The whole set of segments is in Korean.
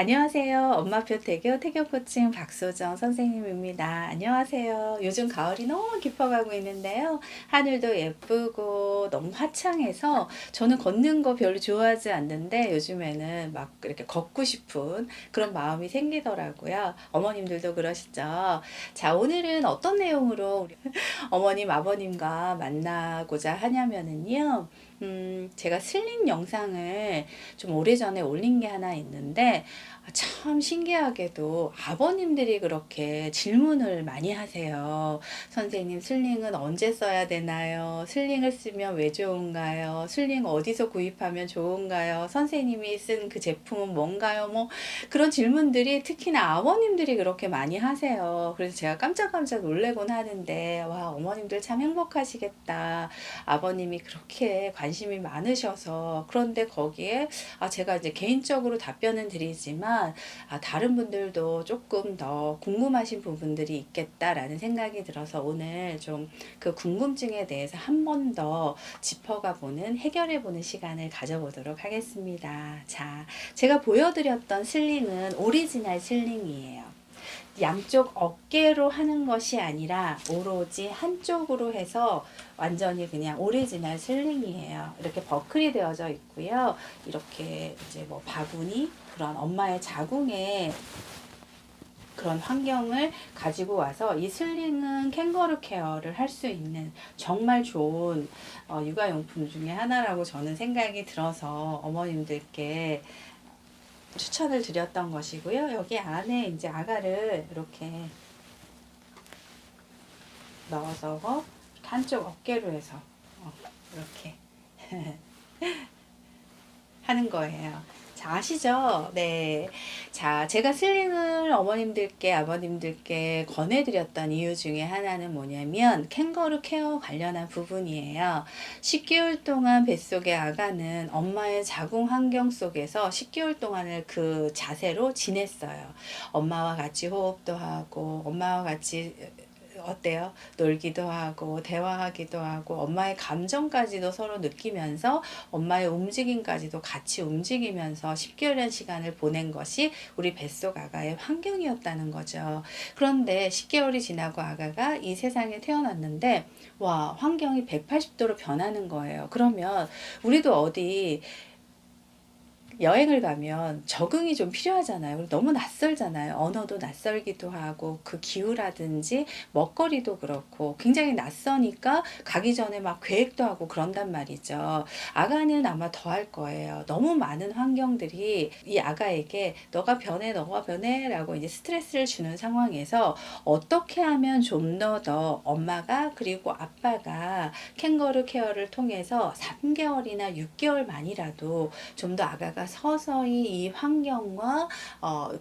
안녕하세요. 엄마표 태교 코칭 박소정 선생님입니다. 안녕하세요. 요즘 가을이 너무 깊어가고 있는데요. 하늘도 예쁘고 너무 화창해서 저는 걷는 거 별로 좋아하지 않는데 요즘에는 막 이렇게 걷고 싶은 그런 마음이 생기더라고요. 어머님들도 그러시죠? 자, 오늘은 어떤 내용으로 우리 어머님, 아버님과 만나고자 하냐면은요. 제가 슬링 영상을 좀 오래전에 올린 게 하나 있는데 참 신기하게도 아버님들이 그렇게 질문을 많이 하세요. 선생님, 슬링은 언제 써야 되나요? 슬링을 쓰면 왜 좋은가요? 슬링 어디서 구입하면 좋은가요? 선생님이 쓴 그 제품은 뭔가요? 뭐 그런 질문들이 특히나 아버님들이 그렇게 많이 하세요. 그래서 제가 깜짝깜짝 놀래곤 하는데, 와, 어머님들 참 행복하시겠다. 아버님이 그렇게 관심이 많으셔서. 그런데 거기에 제가 이제 개인적으로 답변은 드리지만 다른 분들도 조금 더 궁금하신 부분들이 있겠다라는 생각이 들어서 오늘 좀 그 궁금증에 대해서 한 번 더 짚어가 보는 해결해 보는 시간을 가져보도록 하겠습니다. 자, 제가 보여드렸던 슬링은 오리지널 슬링이에요. 양쪽 어깨로 하는 것이 아니라 오로지 한쪽으로 해서 완전히 그냥 오리지널 슬링이에요. 이렇게 버클이 되어져 있고요. 이렇게 이제 뭐 바구니 그런 엄마의 자궁에 그런 환경을 가지고 와서 이 슬링은 캥거루 케어를 할 수 있는 정말 좋은 육아용품 중에 하나라고 저는 생각이 들어서 어머님들께 추천을 드렸던 것이고요. 여기 안에 이제 아가를 이렇게 넣어서 한쪽 어깨로 해서 이렇게 하는 거예요. 자, 아시죠? 네. 자, 제가 슬링을 어머님들께, 아버님들께 권해드렸던 이유 중에 하나는 뭐냐면, 캥거루 케어 관련한 부분이에요. 10개월 동안 뱃속의 아가는 엄마의 자궁 환경 속에서 10개월 동안을 그 자세로 지냈어요. 엄마와 같이 호흡도 하고, 엄마와 같이 어때요? 놀기도 하고 대화하기도 하고 엄마의 감정까지도 서로 느끼면서 엄마의 움직임까지도 같이 움직이면서 10개월의 시간을 보낸 것이 우리 뱃속 아가의 환경이었다는 거죠. 그런데 10개월이 지나고 아가가 이 세상에 태어났는데 와, 환경이 180도로 변하는 거예요. 그러면 우리도 어디 여행을 가면 적응이 좀 필요하잖아요. 너무 낯설잖아요. 언어도 낯설기도 하고 그 기후라든지 먹거리도 그렇고 굉장히 낯서니까 가기 전에 막 계획도 하고 그런단 말이죠. 아가는 아마 더 할 거예요. 너무 많은 환경들이 이 아가에게 너가 변해, 너가 변해 라고 이제 스트레스를 주는 상황에서 어떻게 하면 좀 더 엄마가 그리고 아빠가 캥거루 케어를 통해서 3개월이나 6개월만이라도 좀 더 아가가 서서히 이 환경과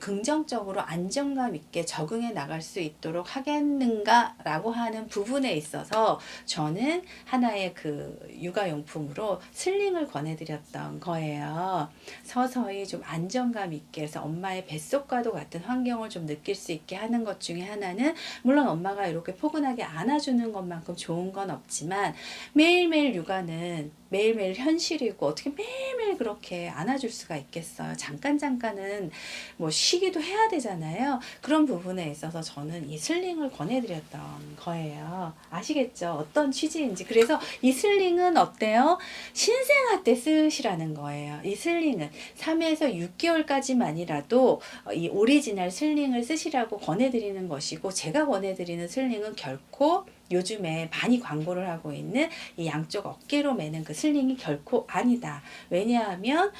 긍정적으로 안정감 있게 적응해 나갈 수 있도록 하겠는가라고 하는 부분에 있어서 저는 하나의 그 육아용품으로 슬링을 권해드렸던 거예요. 서서히 좀 안정감 있게 해서 엄마의 뱃속과도 같은 환경을 좀 느낄 수 있게 하는 것 중에 하나는 물론 엄마가 이렇게 포근하게 안아주는 것만큼 좋은 건 없지만 매일매일 육아는 매일매일 현실이고 어떻게 매일매일 그렇게 안아줄 수가 있겠어요. 잠깐은 뭐 쉬기도 해야 되잖아요. 그런 부분에 있어서 저는 이 슬링을 권해드렸던 거예요. 아시겠죠? 어떤 취지인지. 그래서 이 슬링은 어때요? 신생아 때 쓰시라는 거예요. 이 슬링은 3에서 6개월까지만이라도 이 오리지널 슬링을 쓰시라고 권해드리는 것이고 제가 권해드리는 슬링은 결코 요즘에 많이 광고를 하고 있는 이 양쪽 어깨로 매는 그 슬링이 결코 아니다. 왜냐하면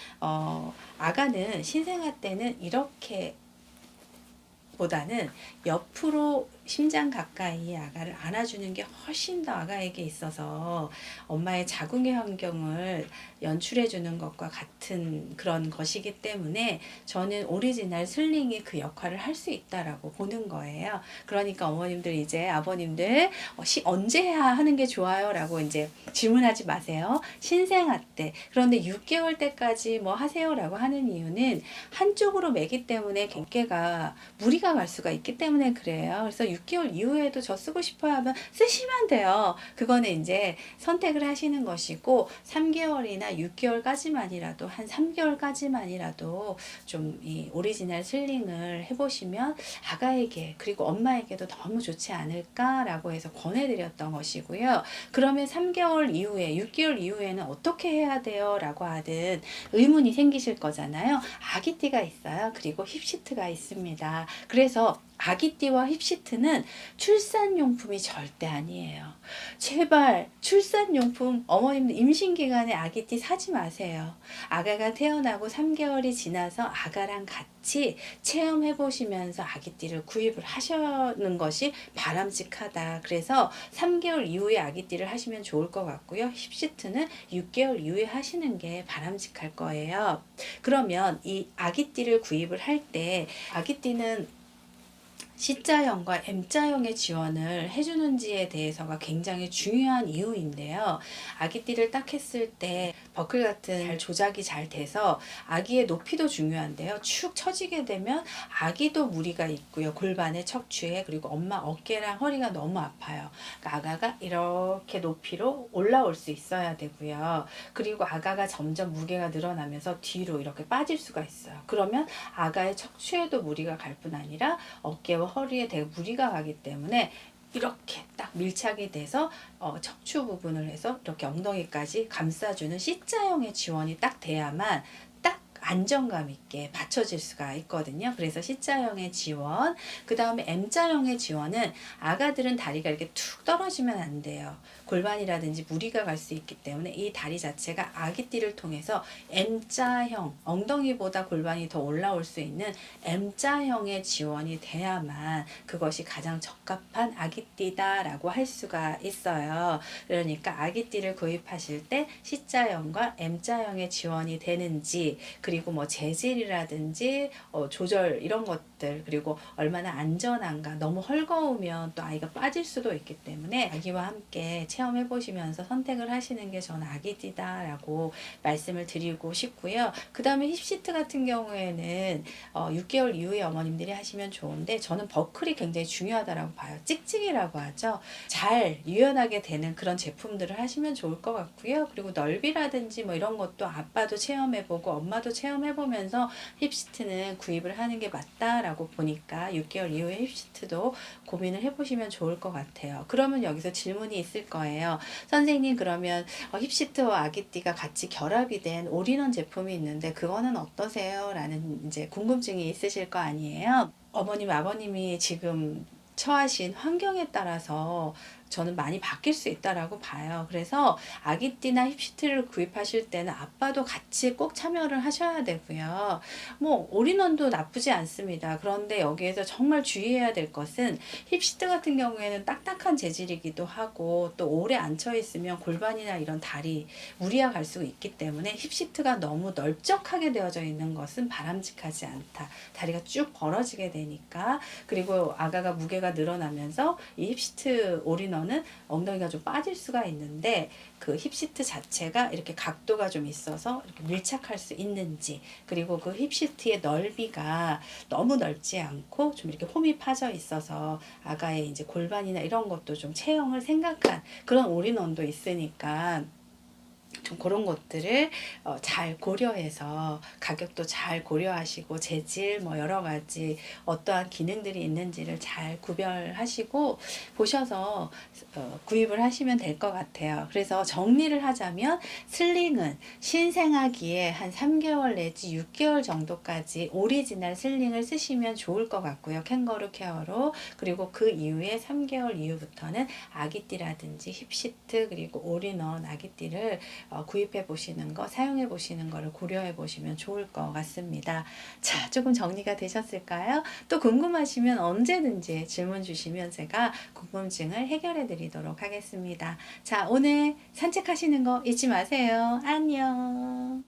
아가는 신생아 때는 이렇게 보다는 옆으로 심장 가까이 아가를 안아주는 게 훨씬 더 아가에게 있어서 엄마의 자궁의 환경을 연출해 주는 것과 같은 그런 것이기 때문에 저는 오리지널 슬링이 그 역할을 할 수 있다라고 보는 거예요. 그러니까 어머님들 이제 아버님들 언제 해야 하는 게 좋아요? 라고 이제 질문하지 마세요. 신생아 때. 그런데 6개월 때까지 뭐 하세요? 라고 하는 이유는 한쪽으로 매기 때문에 어깨가 무리가 갈 수가 있기 때문에 그래요. 그래서 6개월 이후에도 저 쓰고 싶어요 하면 쓰시면 돼요. 그거는 이제 선택을 하시는 것이고 3개월이나 6개월까지만이라도 한 3개월까지만이라도 좀 이 오리지널 슬링을 해보시면 아가에게 그리고 엄마에게도 너무 좋지 않을까라고 해서 권해드렸던 것이고요. 그러면 3개월 이후에 6개월 이후에는 어떻게 해야 돼요? 라고 하든 의문이 생기실 거잖아요. 아기띠가 있어요. 그리고 힙시트가 있습니다. 그래서 아기띠와 힙시트는 출산용품이 절대 아니에요. 제발 출산용품 어머님들 임신기간에 아기띠 사지 마세요. 아가가 태어나고 3개월이 지나서 아가랑 같이 체험해 보시면서 아기띠를 구입을 하시는 것이 바람직하다. 그래서 3개월 이후에 아기띠를 하시면 좋을 것 같고요. 힙시트는 6개월 이후에 하시는 게 바람직할 거예요. 그러면 이 아기띠를 구입을 할 때 아기띠는 C자형과 M자형의 지원을 해주는지에 대해서가 굉장히 중요한 이유인데요. 아기띠를 딱 했을 때 버클 같은 잘 조작이 잘 돼서 아기의 높이도 중요한데요. 축 처지게 되면 아기도 무리가 있고요. 골반에 척추에 그리고 엄마 어깨랑 허리가 너무 아파요. 그러니까 아가가 이렇게 높이로 올라올 수 있어야 되고요. 그리고 아가가 점점 무게가 늘어나면서 뒤로 이렇게 빠질 수가 있어요. 그러면 아가의 척추에도 무리가 갈 뿐 아니라 어깨와 허리에 되게 무리가 가기 때문에 이렇게 딱 밀착이 돼서 척추 부분을 해서 이렇게 엉덩이까지 감싸주는 C자형의 지원이 딱 돼야만 딱 안정감 있게 받쳐질 수가 있거든요. 그래서 C자형의 지원, 그 다음에 M자형의 지원은 아가들은 다리가 이렇게 툭 떨어지면 안 돼요. 골반이라든지 무리가 갈 수 있기 때문에 이 다리 자체가 아기띠를 통해서 M자형, 엉덩이보다 골반이 더 올라올 수 있는 M자형의 지원이 돼야만 그것이 가장 적합한 아기띠다라고 할 수가 있어요. 그러니까 아기띠를 구입하실 때 C자형과 M자형의 지원이 되는지, 그리고 뭐 재질이라든지 조절 이런 것들, 그리고 얼마나 안전한가, 너무 헐거우면 또 아이가 빠질 수도 있기 때문에 아기와 함께 체험해 보시면서 선택을 하시는 게 저는 아기띠다 라고 말씀을 드리고 싶고요. 그 다음에 힙시트 같은 경우에는 6개월 이후에 어머님들이 하시면 좋은데, 저는 버클이 굉장히 중요하다고 봐요. 찍찍이라고 하죠. 잘 유연하게 되는 그런 제품들을 하시면 좋을 것 같고요. 그리고 넓이라든지 뭐 이런 것도 아빠도 체험해보고 엄마도 체험해보면서 힙시트는 구입을 하는 게 맞다라고 보니까 6개월 이후에 힙시트도 고민을 해보시면 좋을 것 같아요. 그러면 여기서 질문이 있을 거예요. 선생님, 그러면 힙시트와 아기띠가 같이 결합이 된 올인원 제품이 있는데 그거는 어떠세요? 라는 이제 궁금증이 있으실 거 아니에요. 어머님, 아버님이 지금 처하신 환경에 따라서 저는 많이 바뀔 수 있다라고 봐요. 그래서 아기띠나 힙시트를 구입하실 때는 아빠도 같이 꼭 참여를 하셔야 되고요. 뭐 올인원도 나쁘지 않습니다. 그런데 여기에서 정말 주의해야 될 것은 힙시트 같은 경우에는 딱딱한 재질이기도 하고 또 오래 앉혀 있으면 골반이나 이런 다리 무리가 갈 수 있기 때문에 힙시트가 너무 넓적하게 되어져 있는 것은 바람직하지 않다. 다리가 쭉 벌어지게 되니까. 그리고 아가가 무게가 늘어나면서 이 힙시트 올인원 는 엉덩이가 좀 빠질 수가 있는데 그 힙시트 자체가 이렇게 각도가 좀 있어서 이렇게 밀착할 수 있는지, 그리고 그 힙시트의 넓이가 너무 넓지 않고 좀 이렇게 홈이 파져 있어서 아가의 이제 골반이나 이런 것도 좀 체형을 생각한 그런 올인원도 있으니까 좀 그런 것들을 잘 고려해서 가격도 잘 고려하시고 재질 뭐 여러 가지 어떠한 기능들이 있는지를 잘 구별하시고 보셔서 구입을 하시면 될 것 같아요. 그래서 정리를 하자면 슬링은 신생아기에 한 3개월 내지 6개월 정도까지 오리지널 슬링을 쓰시면 좋을 것 같고요. 캥거루 케어로. 그리고 그 이후에 3개월 이후부터는 아기띠라든지 힙시트 그리고 올인원 아기띠를 구입해 보시는 거, 사용해 보시는 거를 고려해 보시면 좋을 것 같습니다. 자, 조금 정리가 되셨을까요? 또 궁금하시면 언제든지 질문 주시면 제가 궁금증을 해결해 드리도록 하겠습니다. 자, 오늘 산책하시는 거 잊지 마세요. 안녕.